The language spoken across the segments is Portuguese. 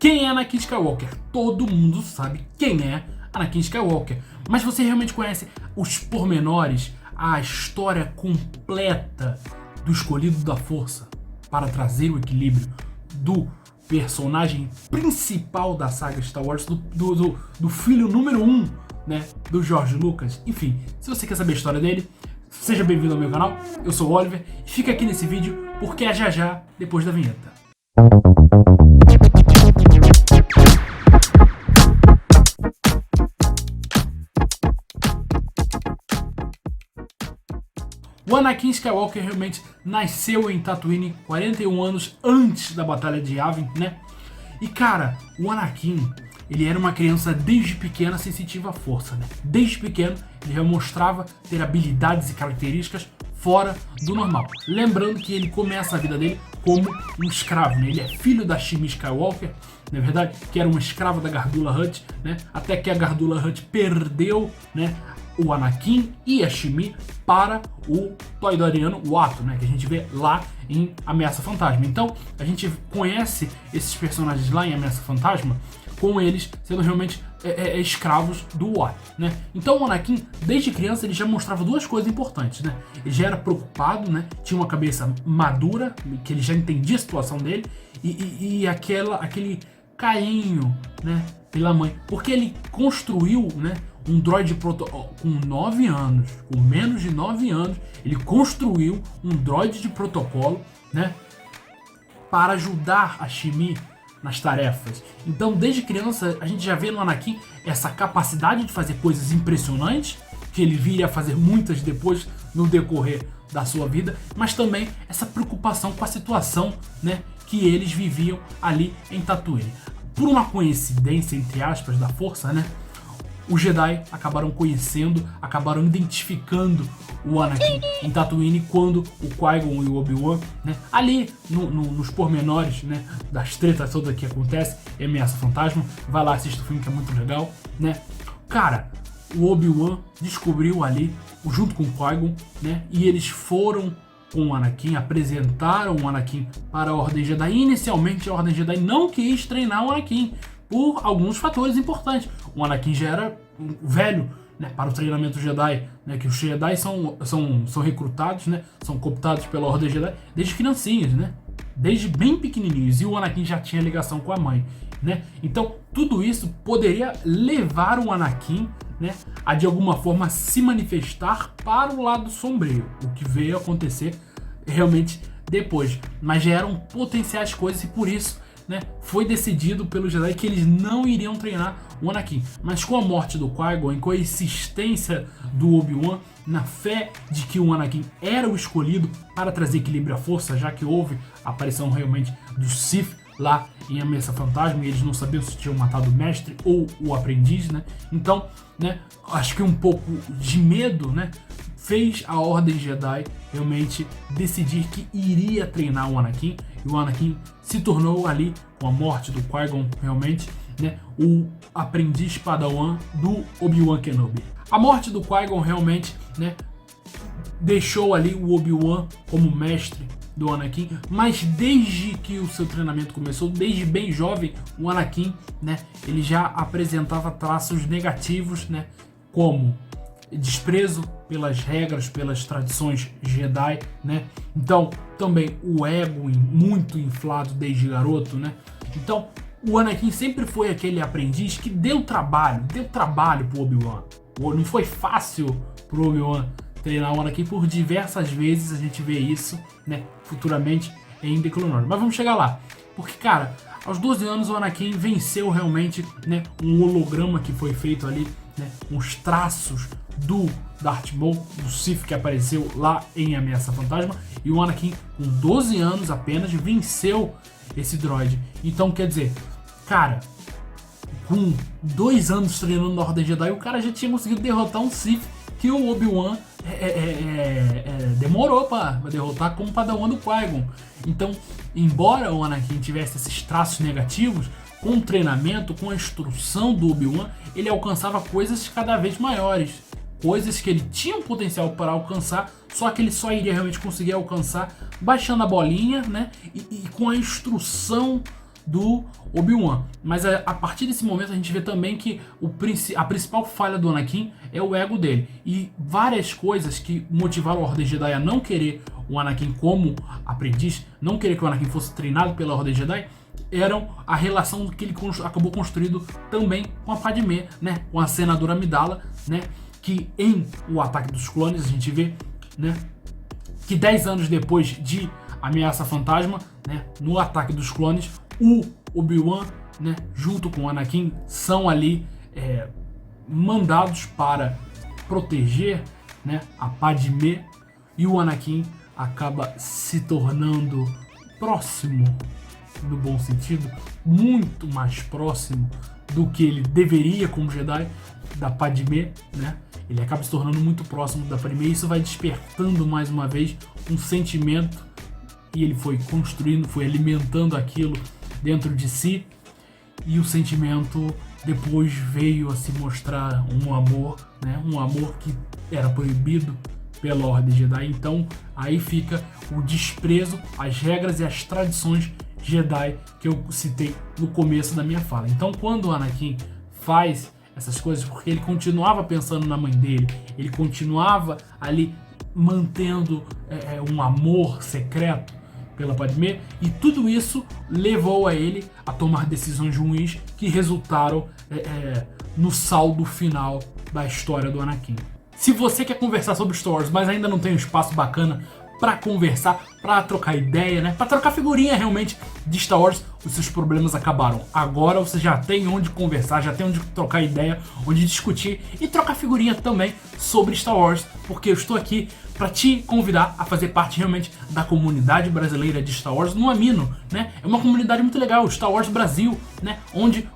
Quem é Anakin Skywalker? Todo mundo sabe quem é Anakin Skywalker. Mas você realmente conhece os pormenores, a história completa do escolhido da força para trazer o equilíbrio do personagem principal da saga Star Wars, do filho número 1, né, do George Lucas? Enfim, se você quer saber a história dele, seja bem-vindo ao meu canal. Eu sou o Oliver e fica aqui nesse vídeo porque é já depois da vinheta. O Anakin Skywalker realmente nasceu em Tatooine 41 anos antes da Batalha de Yavin, né? E cara, o Anakin, ele era uma criança desde pequena sensitiva à força, né? Desde pequeno ele já mostrava ter habilidades e características fora do normal. Lembrando que ele começa a vida dele como um escravo, né? Ele é filho da Shmi Skywalker, na verdade, que era uma escrava da Gardulla Hutt, né? Até que a Gardulla Hutt perdeu, né, o Anakin e a Shmi para o Toydariano Watto, né, que a gente vê lá em Ameaça Fantasma. Então a gente conhece esses personagens lá em Ameaça Fantasma com eles sendo realmente escravos do Watto, né? Então o Anakin, desde criança, ele já mostrava duas coisas importantes, né? Ele já era preocupado, né? Tinha uma cabeça madura, que ele já entendia a situação dele e aquele carinho, né, pela mãe, porque ele construiu, né, um droid protocolo com 9 anos, com menos de 9 anos, ele construiu um droid de protocolo, né, para ajudar a Shmi nas tarefas. Então, desde criança, a gente já vê no Anakin essa capacidade de fazer coisas impressionantes, que ele viria a fazer muitas depois no decorrer da sua vida, mas também essa preocupação com a situação, né, que eles viviam ali em Tatooine. Por uma coincidência, entre aspas, da força, né, os Jedi acabaram conhecendo, acabaram identificando o Anakin em Tatooine quando o Qui-Gon e o Obi-Wan, né, ali nos pormenores, né, das tretas todas que acontecem em Ameaça Fantasma, vai lá, assista o filme que é muito legal, né. Cara, o Obi-Wan descobriu ali, junto com o Qui-Gon, né, e eles foram com o Anakin, apresentaram o Anakin para a Ordem Jedi. Inicialmente a Ordem Jedi não quis treinar o Anakin por alguns fatores importantes. O Anakin já era velho, né, para o treinamento Jedi, né, que os Jedi são recrutados, né, são cooptados pela Ordem Jedi desde criancinhas, né, desde bem pequenininhos, e o Anakin já tinha ligação com a mãe, né? Então tudo isso poderia levar o Anakin, né, a de alguma forma se manifestar para o lado sombrio, o que veio acontecer realmente depois, mas já eram potenciais coisas e por isso, né, foi decidido pelos Jedi que eles não iriam treinar o Anakin. Mas com a morte do Qui-Gon e com a insistência do Obi-Wan, na fé de que o Anakin era o escolhido para trazer equilíbrio à força, já que houve a aparição realmente do Sith lá em Ameaça Fantasma e eles não sabiam se tinham matado o mestre ou o aprendiz, né? Então, né, acho que um pouco de medo, né, fez a Ordem Jedi realmente decidir que iria treinar o Anakin, e o Anakin se tornou ali, com a morte do Qui-Gon realmente, né, o aprendiz padawan do Obi-Wan Kenobi. A morte do Qui-Gon realmente, né, deixou ali o Obi-Wan como mestre do Anakin, mas desde que o seu treinamento começou, desde bem jovem, o Anakin, né, ele já apresentava traços negativos, né, como desprezo pelas regras, pelas tradições Jedi, né? Então, também o ego muito inflado desde garoto, né? Então, o Anakin sempre foi aquele aprendiz que deu trabalho pro Obi-Wan. Não foi fácil pro Obi-Wan treinar o Anakin, por diversas vezes a gente vê isso, né, futuramente em The Clone Wars. Mas vamos chegar lá, porque, cara, aos 12 anos o Anakin venceu realmente, né, um holograma que foi feito ali, né, uns traços do Darth Maul, do Sith que apareceu lá em Ameaça Fantasma, e o Anakin, com 12 anos apenas, venceu esse droid. Então, quer dizer, cara, com 2 anos treinando na Ordem Jedi, o cara já tinha conseguido derrotar um Sith que o Obi-Wan demorou para derrotar como padawan do Qui-Gon. Então, embora o Anakin tivesse esses traços negativos, com o treinamento, com a instrução do Obi-Wan, ele alcançava coisas cada vez maiores, coisas que ele tinha um potencial para alcançar, só que ele só iria realmente conseguir alcançar baixando a bolinha, né, e com a instrução do Obi-Wan. Mas a partir desse momento a gente vê também que a principal falha do Anakin é o ego dele. E várias coisas que motivaram a Ordem Jedi a não querer o Anakin como aprendiz, não querer que o Anakin fosse treinado pela Ordem Jedi, eram a relação que ele acabou construindo também com a Padmé, né? Com a senadora Amidala, né? Que em O Ataque dos Clones a gente vê, né? Que 10 anos depois de Ameaça Fantasma, né? No Ataque dos Clones, o Obi-Wan, né? Junto com o Anakin, são ali mandados para proteger, né? A Padmé, e o Anakin acaba se tornando próximo, no bom sentido, muito mais próximo do que ele deveria como Jedi da Padmé, né? Ele acaba se tornando muito próximo da Padmé e isso vai despertando mais uma vez um sentimento, e ele foi construindo, foi alimentando aquilo dentro de si, e o sentimento depois veio a se mostrar um amor, né? Um amor que era proibido pela Ordem Jedi. Então aí fica o desprezo às regras e às tradições Jedi que eu citei no começo da minha fala. Então quando o Anakin faz essas coisas, porque ele continuava pensando na mãe dele, ele continuava ali mantendo um amor secreto pela Padmé, e tudo isso levou a ele a tomar decisões ruins que resultaram no saldo final da história do Anakin. Se você quer conversar sobre Star Wars, mas ainda não tem um espaço bacana para conversar, para trocar ideia, né? Para trocar figurinha realmente de Star Wars, os seus problemas acabaram. Agora você já tem onde conversar, já tem onde trocar ideia, onde discutir e trocar figurinha também sobre Star Wars, porque eu estou aqui para te convidar a fazer parte realmente da comunidade brasileira de Star Wars no Amino, né? É uma comunidade muito legal, Star Wars Brasil, né? Onde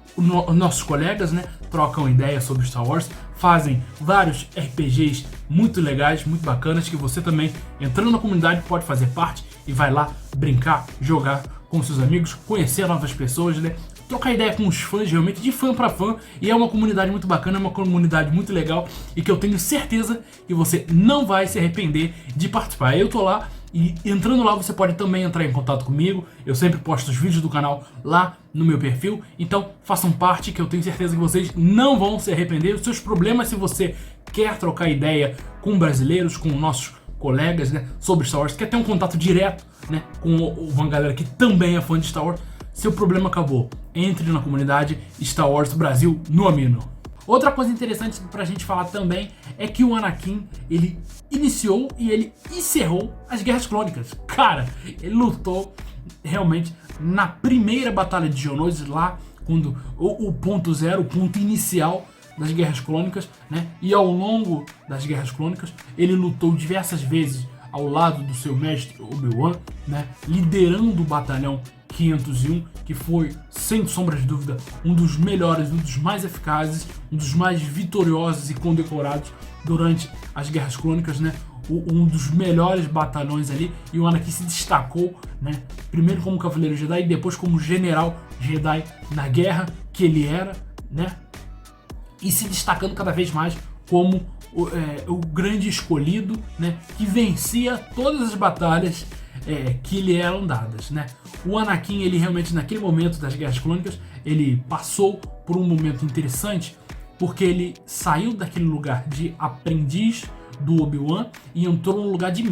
nossos colegas, né, trocam ideias sobre Star Wars, fazem vários RPGs muito legais, muito bacanas, que você também, entrando na comunidade, pode fazer parte e vai lá brincar, jogar com seus amigos, conhecer novas pessoas, né? Trocar ideia com os fãs, realmente, de fã para fã, e é uma comunidade muito bacana, é uma comunidade muito legal, e que eu tenho certeza que você não vai se arrepender de participar. Eu tô lá, e entrando lá você pode também entrar em contato comigo, eu sempre posto os vídeos do canal lá no meu perfil, então façam parte, que eu tenho certeza que vocês não vão se arrepender. Os seus problemas, se você quer trocar ideia com brasileiros, com nossos colegas, né, sobre Star Wars, quer ter um contato direto, né, com uma galera que também é fã de Star Wars, seu problema acabou. Entre na comunidade Star Wars Brasil no Amino. Outra coisa interessante pra gente falar também é que o Anakin, ele iniciou e ele encerrou as Guerras Clônicas. Cara, ele lutou realmente na primeira Batalha de Geonosis, lá quando o ponto zero, o ponto inicial das Guerras Clônicas, né? E ao longo das Guerras Clônicas, ele lutou diversas vezes ao lado do seu mestre Obi-Wan, né? Liderando o batalhão 501, que foi, sem sombra de dúvida, um dos melhores, um dos mais eficazes, um dos mais vitoriosos e condecorados durante as Guerras Clônicas, né? Um dos melhores batalhões ali, e o Anakin se destacou, né? Primeiro como Cavaleiro Jedi e depois como General Jedi na guerra que ele era, né? E se destacando cada vez mais como o grande escolhido, né? Que vencia todas as batalhas que lhe eram dadas, né? O Anakin, ele realmente, naquele momento das Guerras Clônicas, ele passou por um momento interessante, porque ele saiu daquele lugar de aprendiz do Obi-Wan e entrou no lugar de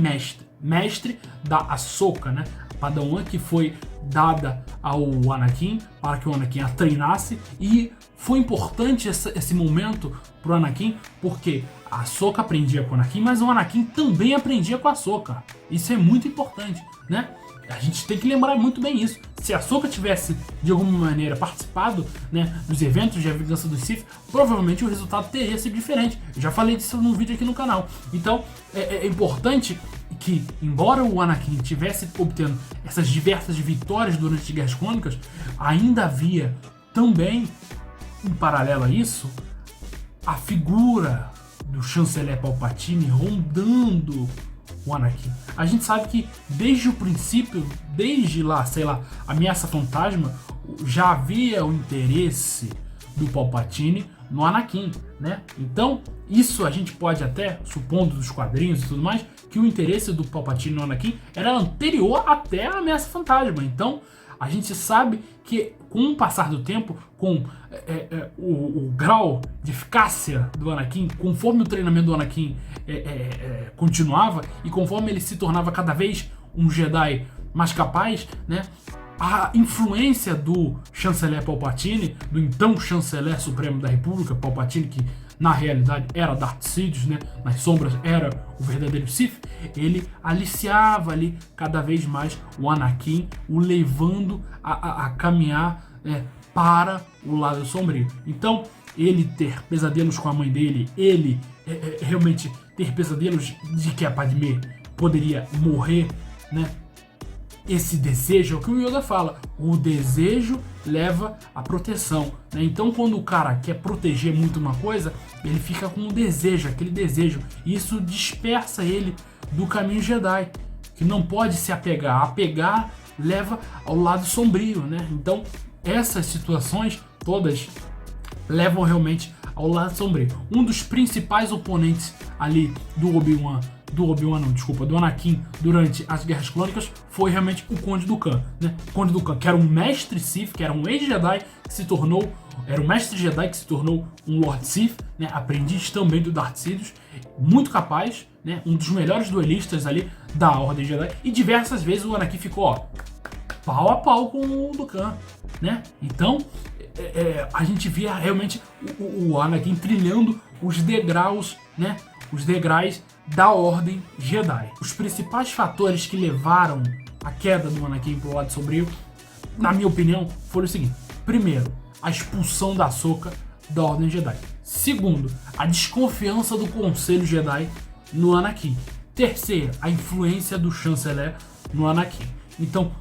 mestre da Ahsoka, né? Padawan, que foi dada ao Anakin para que o Anakin a treinasse, e foi importante esse momento pro Anakin, porque a Ahsoka aprendia com o Anakin, mas o Anakin também aprendia com a Ahsoka. Isso é muito importante, né? A gente tem que lembrar muito bem isso. Se a Ahsoka tivesse, de alguma maneira, participado, né, dos eventos de A Vingança dos Sith, provavelmente o resultado teria sido diferente. Eu já falei disso num vídeo aqui no canal. Então, é importante que, embora o Anakin tivesse obtendo essas diversas vitórias durante as Guerras Clônicas, ainda havia também, em paralelo a isso, a figura do chanceler Palpatine rondando o Anakin. A gente sabe que desde o princípio, desde lá, sei lá, Ameaça Fantasma, já havia o interesse do Palpatine no Anakin, né? Então, isso a gente pode até, supondo dos quadrinhos e tudo mais, que o interesse do Palpatine no Anakin era anterior até a Ameaça Fantasma. Então, A gente sabe que com o passar do tempo, com o grau de eficácia do Anakin, conforme o treinamento do Anakin continuava e conforme ele se tornava cada vez um Jedi mais capaz, né, a influência do chanceler Palpatine, do então chanceler supremo da República, Palpatine, que na realidade era Darth Sidious, né, nas sombras era o verdadeiro Sith, ele aliciava ali cada vez mais o Anakin, o levando a caminhar para o lado sombrio. Então, ele ter pesadelos com a mãe dele, ele realmente ter pesadelos de que a Padmé poderia morrer, né? Esse desejo é o que o Yoda fala, o desejo leva à proteção, né? Então quando o cara quer proteger muito uma coisa, ele fica com um desejo, aquele desejo, e isso dispersa ele do caminho Jedi, que não pode se apegar. Apegar leva ao lado sombrio, né? Então essas situações todas levam realmente ao lado sombrio. Um dos principais oponentes ali do do Anakin durante as Guerras Clônicas foi realmente o Conde Dooku, né? O Conde Dooku, que era um mestre Sith, que era um ex-Jedi que se tornou, era um mestre Jedi que se tornou um Lord Sith, né? Aprendiz também do Darth Sidious, muito capaz, né? Um dos melhores duelistas ali da Ordem Jedi, e diversas vezes o Anakin ficou, ó, pau a pau com o Dooku, né? Então a gente via realmente o Anakin trilhando os degraus, né? Os degraus da Ordem Jedi. Os principais fatores que levaram a queda do Anakin pro lado sombrio, na minha opinião, foram o seguinte: primeiro, a expulsão da Ahsoka da Ordem Jedi. Segundo, a desconfiança do Conselho Jedi no Anakin. Terceiro, a influência do chanceler no Anakin. Então,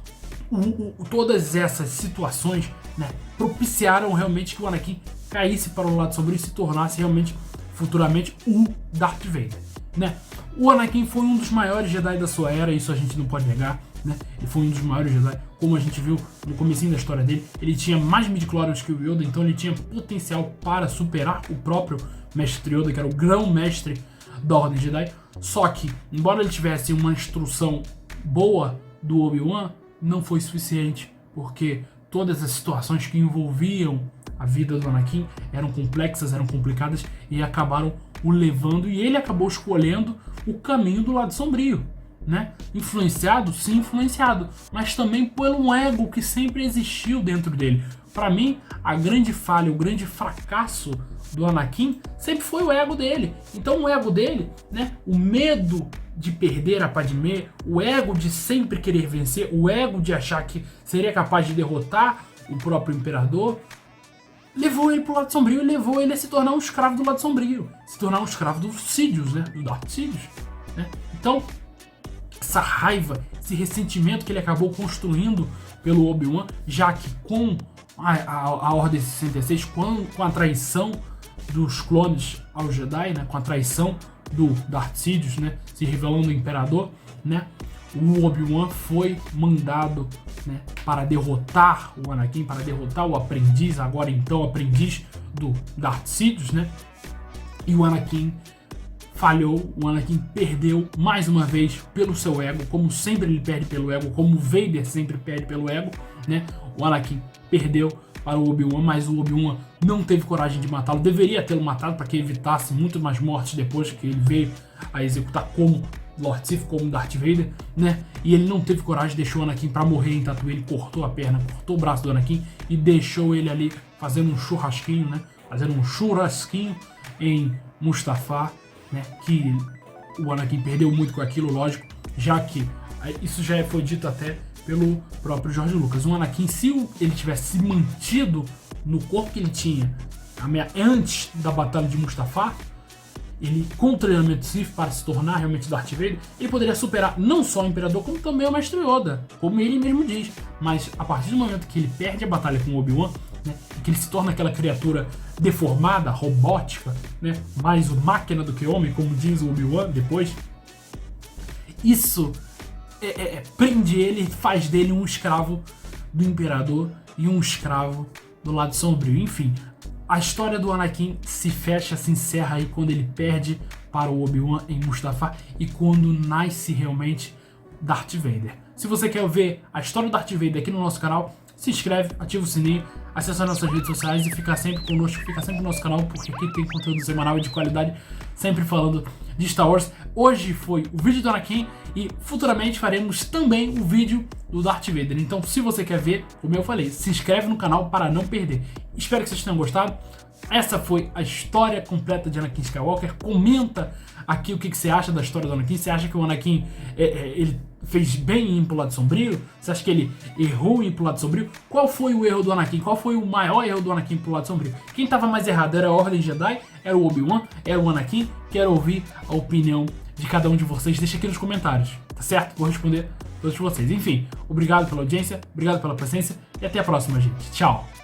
todas essas situações, né, propiciaram realmente que o Anakin caísse para o lado sombrio e se tornasse realmente futuramente o Darth Vader, né? O Anakin foi um dos maiores Jedi da sua era, isso a gente não pode negar, né? Ele foi um dos maiores Jedi, como a gente viu no comecinho da história dele. Ele tinha mais midi-chlorians que o Yoda, então ele tinha potencial para superar o próprio Mestre Yoda, que era o grão-mestre da Ordem Jedi. Só que, embora ele tivesse uma instrução boa do Obi-Wan, não foi suficiente, porque todas as situações que envolviam a vida do Anakin eram complexas, eram complicadas e acabaram o levando, e ele acabou escolhendo o caminho do lado sombrio, né? Influenciado, sim, influenciado, mas também pelo ego que sempre existiu dentro dele. Para mim, a grande falha, o grande fracasso do Anakin sempre foi o ego dele. Então o ego dele, né? O medo de perder a Padmé, o ego de sempre querer vencer, o ego de achar que seria capaz de derrotar o próprio imperador, levou ele pro lado sombrio e levou ele a se tornar um escravo do lado sombrio, se tornar um escravo do Sidious, né? Do Darth Sidious, né? Então, essa raiva, esse ressentimento que ele acabou construindo pelo Obi-Wan, já que com a Ordem 66, com a traição dos clones aos Jedi, né? Com a traição do Darth Sidious, né? Se revelando o Imperador, né? O Obi-Wan foi mandado, né, para derrotar o Anakin, para derrotar o aprendiz, agora então aprendiz do Darth Sidious, né? E o Anakin falhou, o Anakin perdeu mais uma vez pelo seu ego, como sempre ele perde pelo ego, como Vader sempre perde pelo ego, né? O Anakin perdeu para o Obi-Wan, mas o Obi-Wan não teve coragem de matá-lo, deveria tê-lo matado para que evitasse muito mais mortes depois que ele veio a executar como Lord Sith, como Darth Vader, né? E ele não teve coragem, deixou o Anakin para morrer em Tatooine, cortou a perna, cortou o braço do Anakin e deixou ele ali fazendo um churrasquinho, né? Fazendo um churrasquinho em Mustafar, né? Que o Anakin perdeu muito com aquilo, lógico, já que isso já foi dito até pelo próprio George Lucas. O Anakin, se ele tivesse se mantido no corpo que ele tinha antes da Batalha de Mustafar, ele, com o treinamento Sith para se tornar realmente Darth Vader, ele poderia superar não só o Imperador, como também o Mestre Yoda, como ele mesmo diz. Mas a partir do momento que ele perde a batalha com o Obi-Wan, né, e que ele se torna aquela criatura deformada, robótica, né, mais máquina do que homem, como diz o Obi-Wan depois, isso prende ele, faz dele um escravo do Imperador e um escravo do lado sombrio. Enfim, a história do Anakin se fecha, se encerra aí quando ele perde para o Obi-Wan em Mustafar e quando nasce realmente Darth Vader. Se você quer ver a história do Darth Vader aqui no nosso canal, se inscreve, ativa o sininho, acessa nossas redes sociais e fica sempre conosco, fica sempre no nosso canal, porque aqui tem conteúdo semanal e de qualidade, sempre falando de Star Wars. Hoje foi o vídeo do Anakin e futuramente faremos também o vídeo do Darth Vader. Então, se você quer ver, como eu falei, se inscreve no canal para não perder. Espero que vocês tenham gostado. Essa foi a história completa de Anakin Skywalker. Comenta aqui o que você acha da história do Anakin. Você acha que o Anakin ele fez bem em ir pro lado sombrio? Você acha que ele errou em ir pro lado sombrio? Qual foi o erro do Anakin? Qual foi o maior erro do Anakin pro lado sombrio? Quem tava mais errado? Era a Ordem Jedi? Era o Obi-Wan? Era o Anakin? Quero ouvir a opinião de cada um de vocês. Deixa aqui nos comentários, tá certo? Vou responder todos vocês. Enfim, obrigado pela audiência, obrigado pela paciência e até a próxima, gente. Tchau!